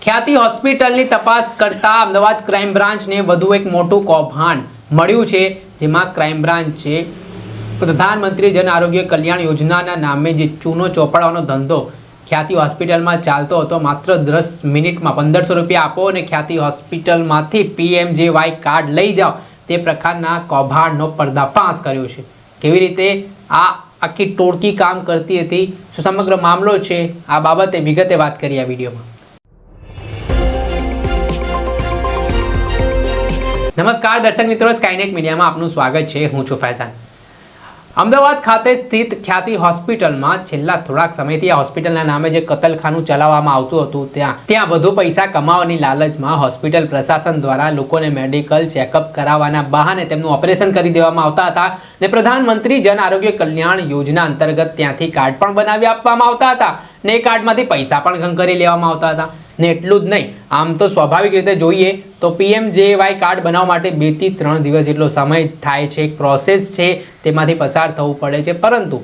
ખ્યાતિ હોસ્પિટલની તપાસ કરતા અમદાવાદ ક્રાઇમ બ્રાન્ચને વધુ એક મોટું કૌભાંડ મળ્યું છે, જેમાં ક્રાઇમ બ્રાન્ચે પ્રધાનમંત્રી જન આરોગ્ય કલ્યાણ યોજનાના નામે જે ચૂનો ચોપડવાનો ધંધો ખ્યાતિ હોસ્પિટલમાં ચાલતો હતો, માત્ર 10 મિનિટમાં 1500 રૂપિયા આપો અને ખ્યાતિ હોસ્પિટલમાંથી PMJY કાર્ડ લઈ જાઓ, તે પ્રકારના કૌભાંડનો પર્દાફાશ કર્યો છે. કેવી રીતે આ આખી ટોળકી કામ કરતી હતી, શું સમગ્ર મામલો છે, આ બાબતે વિગતે વાત કરી આ વિડીયોમાં. નમસ્કાર દર્શક મિત્રો, સ્કાયનેટ મીડિયામાં આપનું સ્વાગત છે. હું છું ફૈઝાન. અમદાવાદ ખાતે સ્થિત ખ્યાતિ હોસ્પિટલમાં છેલ્લા થોડાક સમયથી આ હોસ્પિટલના નામે જે કતલખાનું ચલાવવામાં આવતું હતું, ત્યાં વધુ પૈસા કમાવાની લાલચમાં હોસ્પિટલ પ્રશાસન દ્વારા લોકોને મેડિકલ ચેકઅપ કરાવવાના બહાને તેમનું ઓપરેશન કરી દેવામાં આવતા હતા અને પ્રધાનમંત્રી જન આરોગ્ય કલ્યાણ યોજના અંતર્ગત ત્યાંથી કાર્ડ પણ બનાવી આપવામાં આવતા હતા ને એ કાર્ડમાંથી પૈસા પણ ખંખરી લેવામાં આવતા હતા. ને એટલું જ નહીં, આમ તો સ્વાભાવિક રીતે જોઈએ તો PMJY કાર્ડ બનાવવા માટે 2 થી 3 દિવસ જેટલો સમય થાય છે, એક પ્રોસેસ છે, તેમાંથી પસાર થવું પડે છે. પરંતુ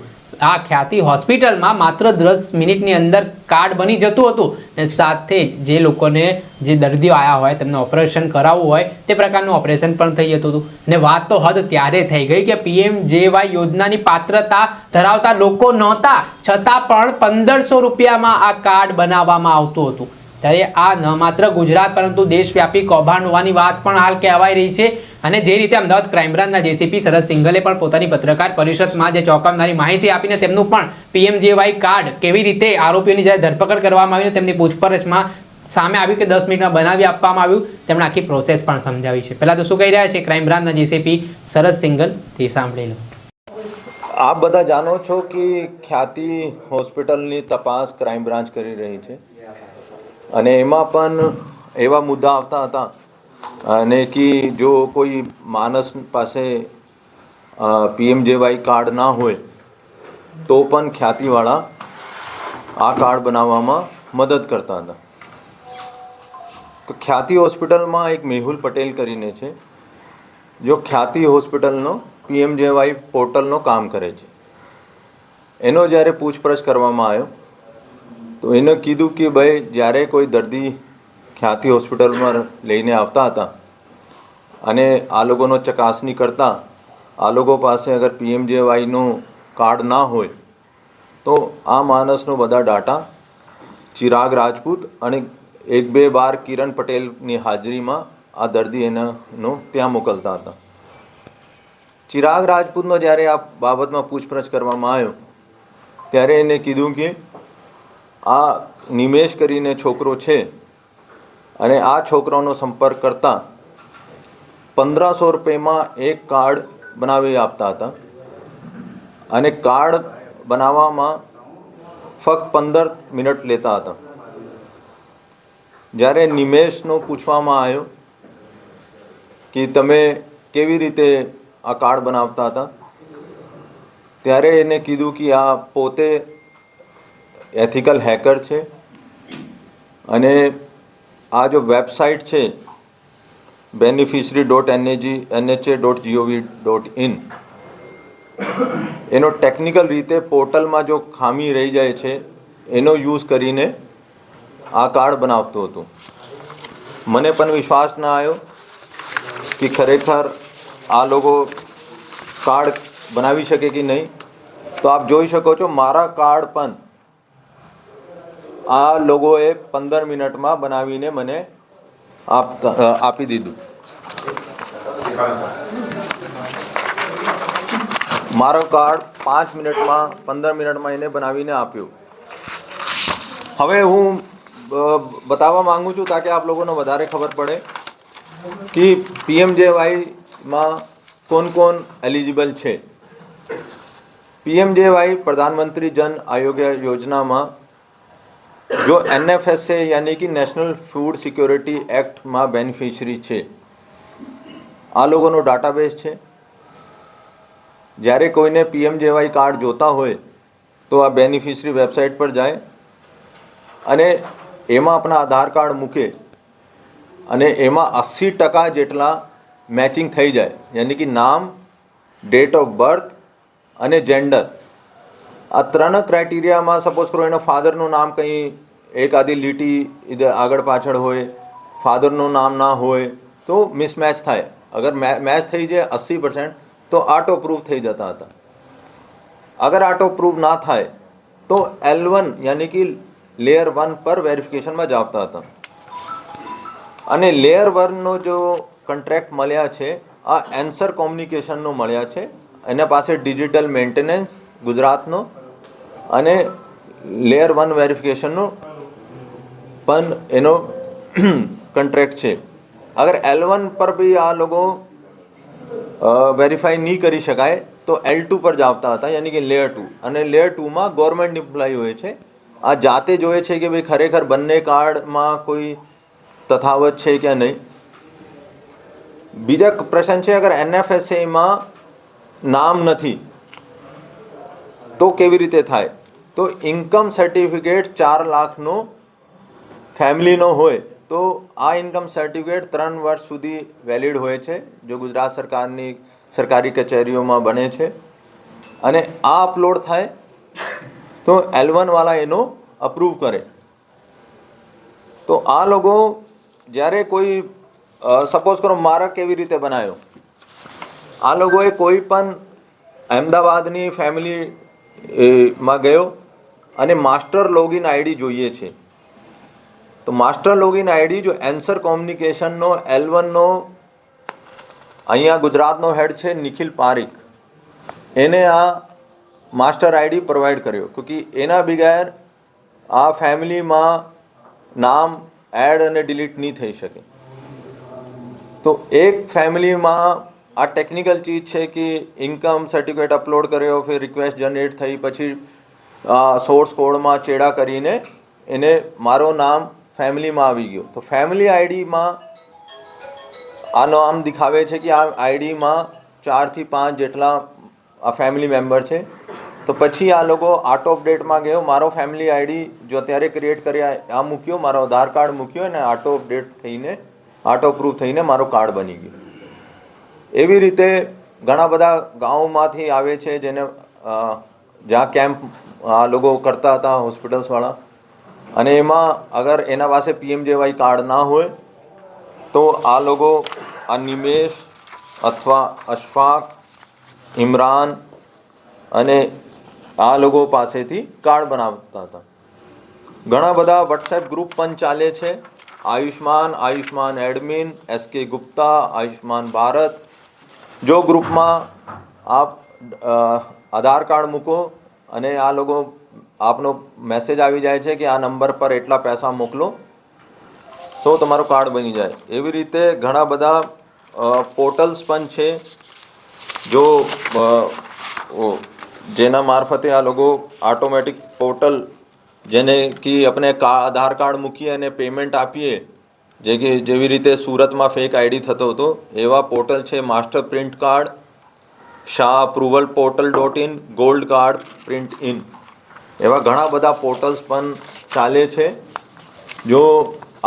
આ ખ્યાતિ હોસ્પિટલમાં માત્ર 10 મિનિટની અંદર કાર્ડ બની જતું હતું ને સાથે જ જે લોકોને જે દર્દીઓ આવ્યા હોય તેમને ઓપરેશન કરાવવું હોય તે પ્રકારનું ઓપરેશન પણ થઈ જતું હતું. ને વાત તો હદ ત્યારે થઈ ગઈ કે PMJY યોજનાની પાત્રતા ધરાવતા લોકો નહોતા છતાં પણ 1500 રૂપિયામાં આ કાર્ડ બનાવવામાં આવતું હતું. ત્યારે આ ન માત્ર ગુજરાત પરંતુ દેશવ્યાપી કૌભાંડ હોવાની વાત પણ હાલ કહેવાઈ રહી છે. અને જે રીતે અમદાવાદ ક્રાઇમ બ્રાન્ચના JCP શરદ સિંઘલે પણ પોતાની પત્રકાર પરિષદમાં જે ચોંકાવનારી માહિતી આપીને તેમનું પણ PMJY કાર્ડ કેવી રીતે આરોપીઓની જ્યારે ધરપકડ કરવામાં આવી, તેમની પૂછપરછમાં સામે આવ્યું કે 10 મિનિટમાં બનાવી આપવામાં આવ્યું, તેમણે આખી પ્રોસેસ પણ સમજાવી છે. પહેલા તો શું કહી રહ્યા છે ક્રાઇમ બ્રાન્ચના JCP શરદ સિંઘલ, તે સાંભળી લો. આપ બધા જાણો છો કે ખ્યાતિ હોસ્પિટલની તપાસ ક્રાઇમ બ્રાન્ચ કરી રહી છે અને એમાં પણ એવા મુદ્દા આવતા હતા અને કે જો કોઈ માણસ પાસે PMJY કાર્ડ ના હોય તો પણ ખ્યાતિવાળા આ કાર્ડ બનાવવામાં મદદ કરતા હતા. તો ખ્યાતિ હોસ્પિટલમાં એક મેહુલ પટેલ કરીને છે, જો ખ્યાતિ હોસ્પિટલનો PMJY પોર્ટલનો કામ કરે છે. એનો જ્યારે પૂછપરછ કરવામાં આવ્યો તો એને કીધું કે ભાઈ જ્યારે કોઈ દર્દી ખ્યાતિ હોસ્પિટલમાં લઈને આવતા હતા અને આ લોકોનો ચકાસણી કરતા આ લોકો પાસે અગર PMJYનું કાર્ડ ના હોય તો આ માણસનો બધા ડાટા ચિરાગ રાજપૂત અને 1-2 વાર કિરણ પટેલની હાજરીમાં આ દર્દી એનો ત્યાં મોકલતા હતા. ચિરાગ રાજપૂતનો જ્યારે આ બાબતમાં પૂછપરછ કરવામાં આવ્યો ત્યારે એને કીધું કે આ નિમેશ કરીને છોકરો છે અને આ છોકરાનો સંપર્ક કરતા 1500 રૂપિયામાં એક કાર્ડ બનાવી આપતા હતા અને કાર્ડ બનાવવામાં ફક્ત 15 મિનિટ લેતા હતા. જ્યારે નિમેશનો પૂછવામાં આવ્યો કે તમે કેવી રીતે આ કાર્ડ બનાવતા હતા ત્યારે એને કીધું કે આ પોતે એથિકલ હેકર છે અને આ જો વેબસાઇટ છે beneficiary.nha.gov.in એનો ટેકનિકલ રીતે પોર્ટલમાં જો ખામી રહી જાય છે એનો યુઝ કરીને આ કાર્ડ બનાવતો હતો. મને પણ વિશ્વાસ ના આવ્યો કે ખરેખર આ લોકો કાર્ડ બનાવી શકે કે નહીં. તો આપ જોઈ શકો છો મારા કાર્ડ પણ આ લોકોએ 15 મિનિટમાં બનાવીને મને આપી દીધું. મારો કાર્ડ 5 મિનિટમાં 15 મિનિટમાં એને બનાવીને આપ્યું. હવે હું બતાવવા માંગુ છું તાકે આપ લોકોને વધારે ખબર પડે કે PMJYમાં કોણ એલિજિબલ છે. PMJY પ્રધાનમંત્રી જન આરોગ્ય યોજનામાં जो NFSA यानी कि नेशनल फूड सिक्योरिटी एक्टમાં બેનિફિશરી છે. આ લોકોનો ડાટાબેઝ છે. જ્યારે કોઈને PMJY કાર્ડ જોતા હોય તો આ બેનિફિશરી વેબસાઇટ પર જાય અને એમાં આપણા આધાર કાર્ડ મૂકે અને એમાં 80% જેટલા મેચિંગ થઈ જાય, યાની કે નામ, ડેટ ઓફ બર્થ અને જેન્ડર. આ 3 ક્રાઇટેરિયામાં સપોઝ કરો એનો ફાધરનું નામ કંઈ એકાદી લીટી આગળ પાછળ હોય, ફાધરનું નામ ના હોય તો મિસમેચ થાય. અગર મેચ થઈ જાય 80% તો આટો પ્રૂફ થઈ જતા હતા. અગર આટો પ્રૂફ ના થાય તો L1 યાની કે લેયર 1 પર વેરિફિકેશનમાં જ આવતા હતા. અને લેયર 1નો જો કોન્ટ્રાક્ટ મળ્યા છે આ એન્સર કોમ્યુનિકેશનનો મળ્યા છે. એના પાસે ડિજિટલ મેન્ટેનન્સ ગુજરાતનો અને લેયર 1 વેરિફિકેશનનો પણ એનો કોન્ટ્રાક્ટ છે. અગર L1 પર બી આ લોકો વેરીફાઈ નહીં કરી શકાય તો L2 પર જ આવતા હતા, યાની કે લેયર 2. અને લેયર 2માં ગવર્મેન્ટ એમ્પ્લોય હોય છે. આ જાતે જોઈએ છે કે ભાઈ ખરેખર બંને કાર્ડમાં કોઈ તફાવત છે કે નહીં. બીજા પ્રશ્ન છે, અગર NFSAમાં નામ નથી તો કેવી રીતે થાય? તો ઇન્કમ સર્ટિફિકેટ 4 લાખનો ફેમિલીનો હોય તો આ ઇન્કમ સર્ટિફિકેટ 3 વર્ષ સુધી વેલિડ હોય છે, જો ગુજરાત સરકારની સરકારી કચેરીઓમાં બને છે. અને આ અપલોડ થાય તો L1 વાળા એનો અપ્રૂવ કરે. તો આ લોકો જ્યારે કોઈ સપોઝ કરો મારા કેવી રીતે બનાવ્યો, આ લોકોએ કોઈ પણ અમદાવાદની ફેમિલીમાં ગયો અને માસ્ટર લોગિન આઈડી જોઈએ છે. તો માસ્ટર લોગિન આઈડી જો એન્સર કોમ્યુનિકેશનનો L1નો અહીંયા ગુજરાતનો હેડ છે નિખિલ પારીખ, એને આ માસ્ટર આઈડી પ્રોવાઈડ કર્યો. ક્યોંકિ એના બગેર આ ફેમિલીમાં નામ એડ અને ડિલીટ નહીં થઈ શકે. તો એક ફેમિલીમાં આ ટેકનિકલ ચીજ છે કે ઇન્કમ સર્ટિફિકેટ અપલોડ કર્યો, ફિર રિક્વેસ્ટ જનરેટ થઈ, પછી સોર્સ કોડમાં ચેડા કરીને એને મારો નામ ફેમિલીમાં આવી ગયો. તો ફેમિલી આઈડીમાં આ નામ દેખાવે છે કે આ આઈડીમાં 4 થી 5 જેટલા આ ફેમિલી મેમ્બર છે. તો પછી આ લોકો આટો અપડેટમાં ગયો, મારો ફેમિલી આઈડી જો અત્યારે ક્રિએટ કર્યા આ મૂક્યો, મારો આધાર કાર્ડ મૂક્યો અને આટો અપડેટ થઈને આટો પ્રૂફ થઈને મારો કાર્ડ બની ગયો. એવી રીતે ઘણા બધા ગામોમાંથી આવે છે જેને જ્યાં કેમ્પ આ લોકો કરતા હતા હોસ્પિટલ્સવાળા. અને એમાં અગર એના પાસે PMJY કાર્ડ ના હોય તો આ લોકો આ નિમેશ અથવા અશફાક, ઇમરાન અને આ લોકો પાસેથી કાર્ડ બનાવતા હતા. ઘણા બધા વોટ્સએપ ગ્રુપ પણ ચાલે છે. Ayushman admin, SK Gupta, Ayushman Bharat. જો ગ્રુપમાં આપ આધાર કાર્ડ મૂકો અને આ લોકો આપનો મેસેજ આવી જાય છે કે આ નંબર પર એટલા પૈસા મોકલો તો તમારું કાર્ડ બની જાય. એવી રીતે ઘણા બધા પોર્ટલ્સ પણ છે જો જેના મારફતે આ લોકો ઓટોમેટિક પોર્ટલ જેને કે આપણે આધાર કાર્ડ મૂકીએ અને પેમેન્ટ આપીએ, જે કે જેવી રીતે સુરતમાં ફેક આઈડી થતો હતો એવા પોર્ટલ છે. Master print card, Shah approval પોર્ટલ.in, ગોલ્ડ કાર્ડ પ્રિન્ટ ઇન, એવા ઘણા બધા પોર્ટલ્સ પણ ચાલે છે જો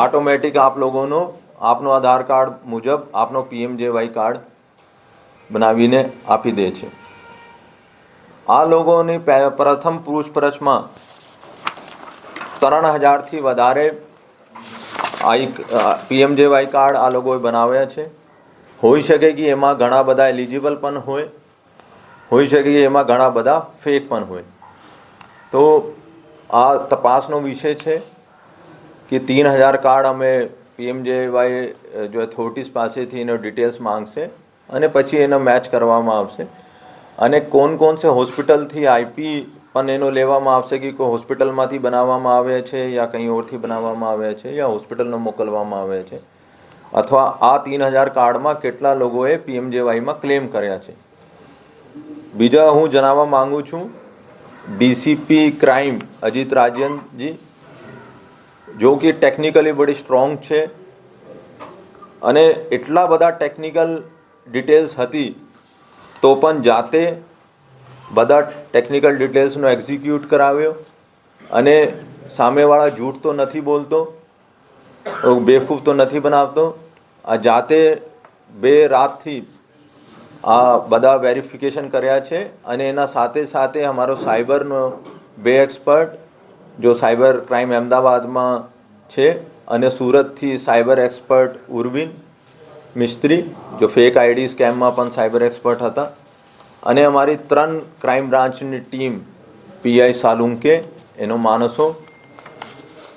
ઓટોમેટિક આપ લોકોનો આપનો આધાર કાર્ડ મુજબ આપનો PMJY કાર્ડ બનાવીને આપી દે છે. આ લોકોની પ્રથમ પૂછપરછમાં 3000થી વધારે PMJY કાર્ડ આ લોકોએ બનાવ્યા છે. હોઈ શકે કે એમાં ઘણા બધા એલિજિબલ પણ હોઈ શકે કે એમાં ઘણા બધા ફેક પણ હોય. તો આ તપાસનો વિષય છે કે 3000 કાર્ડ અમે PMJY જો ઓથોરિટીઝ પાસેથી એનો ડિટેલ્સ માંગશે અને પછી એનો મેચ કરવામાં આવશે. અને કોણ સે હોસ્પિટલથી IP પણ એનો લેવામાં આવશે કે કોઈ હોસ્પિટલમાંથી બનાવવામાં આવે છે યા કંઈ ઓરથી બનાવવામાં આવે છે યા હોસ્પિટલનો મોકલવામાં આવે છે, અથવા આ 3000 કાર્ડમાં કેટલા લોકોએ PMJYમાં ક્લેમ કર્યા છે. બીજા હું જણાવવા માગું છું, DCP ક્રાઇમ અજીત રાજનજી જો કે ટેકનિકલી બડી સ્ટ્રોંગ છે અને એટલા બધા ટેકનિકલ ડિટેલ્સ હતી તો પણ જાતે બધા ટેકનિકલ ડિટેલ્સનો એક્ઝિક્યુટ કરાવ્યો અને સામેવાળા જૂઠ તો નથી બોલતો, બેવકૂફ તો નથી બનાવતો. આ જાતે 2 રાતથી આ બધા વેરિફિકેશન કર્યા છે અને એના સાથે સાથે અમારો સાયબરનો 2 એક્સપર્ટ જો સાયબર ક્રાઇમ અમદાવાદમાં છે, અને સુરતથી સાયબર એક્સપર્ટ ઉર્વિન મિસ્ત્રી, જો ફેક આઈડી સ્કેમમાં પણ સાયબર એક્સપર્ટ હતા. અને અમારી 3 ક્રાઇમ બ્રાન્ચની ટીમ, પીઆઈ સાલુંકે, એનો માણસો,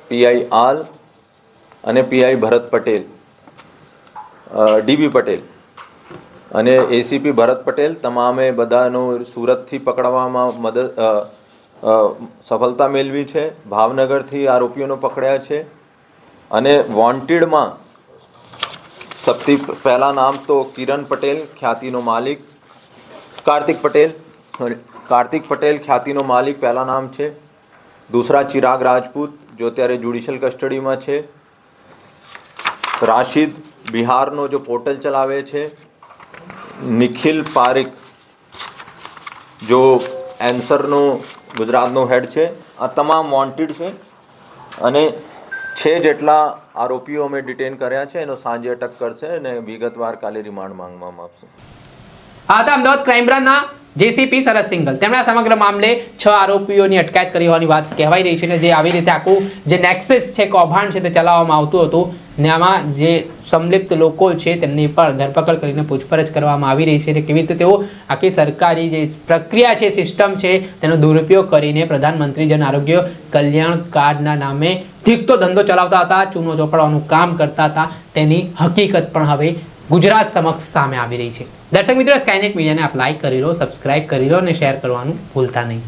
પીઆઈ આલ અને પીઆઈ ભરત પટેલ, ડીબી પટેલ અને એસીપી ભરત પટેલ, તમામે બધાનું સુરતથી પકડવામાં સફળતા મેળવી છે. ભાવનગરથી આરોપીઓને પકડ્યા છે. અને વોન્ટેડમાં સૌથી પહેલાં નામ તો કિરણ પટેલ, ખ્યાતિનો માલિક, કાર્તિક પટેલ ખ્યાતિનો માલિક પહેલાં નામ છે. દૂસરા ચિરાગ રાજપૂત, જો અત્યારે જ્યુડિશિયલ કસ્ટડીમાં છે. રાશિદ બિહારનો જો પોર્ટલ ચલાવે છે. નિખિલ પારીખ, જો એન્સરનો ગુજરાતનો હેડ છે. આ તમામ વોન્ટેડ છે. અને 6 જેટલા આરોપીઓ અમે ડિટેન કર્યા છે. એનો સાંજે અટક કરશે અને વિગતવાર કાલે રિમાન્ડ માંગવામાં આવશે. આ હતા અમદાવાદ ક્રાઇમ બ્રાન્ચના જેસીપી શરદ સિંઘલ. તેમણે આ સમગ્ર મામલે 6 આરોપીઓની અટકાયત કરી હોવાની વાત કહેવાઈ રહી છે. ને જે આવી રીતે આખું જે નેક્સસ છે, કૌભાંડ છે, તે ચલાવવામાં આવતું હતું ને આમાં જે સંલિપ્ત લોકો છે તેમની પર ધરપકડ કરીને પૂછપરછ કરવામાં આવી રહી છે. અને કેવી રીતે તેઓ આખી સરકારી જે પ્રક્રિયા છે, સિસ્ટમ છે, તેનો દુરુપયોગ કરીને પ્રધાનમંત્રી જન આરોગ્ય કલ્યાણ કાર્ડના નામે ધીકતો ધંધો ચલાવતા હતા, ચૂનો ચોપડવાનું કામ કરતા હતા, તેની હકીકત પણ હવે ગુજરાત સમક્ષ સામે આવી રહી છે. દર્શક મિત્રો, સ્કાયનેટ મીડિયાને આપ લાઈક કરી લો, સબસ્ક્રાઇબ કરી લો અને શેર કરવાનું ભૂલતા નહીં.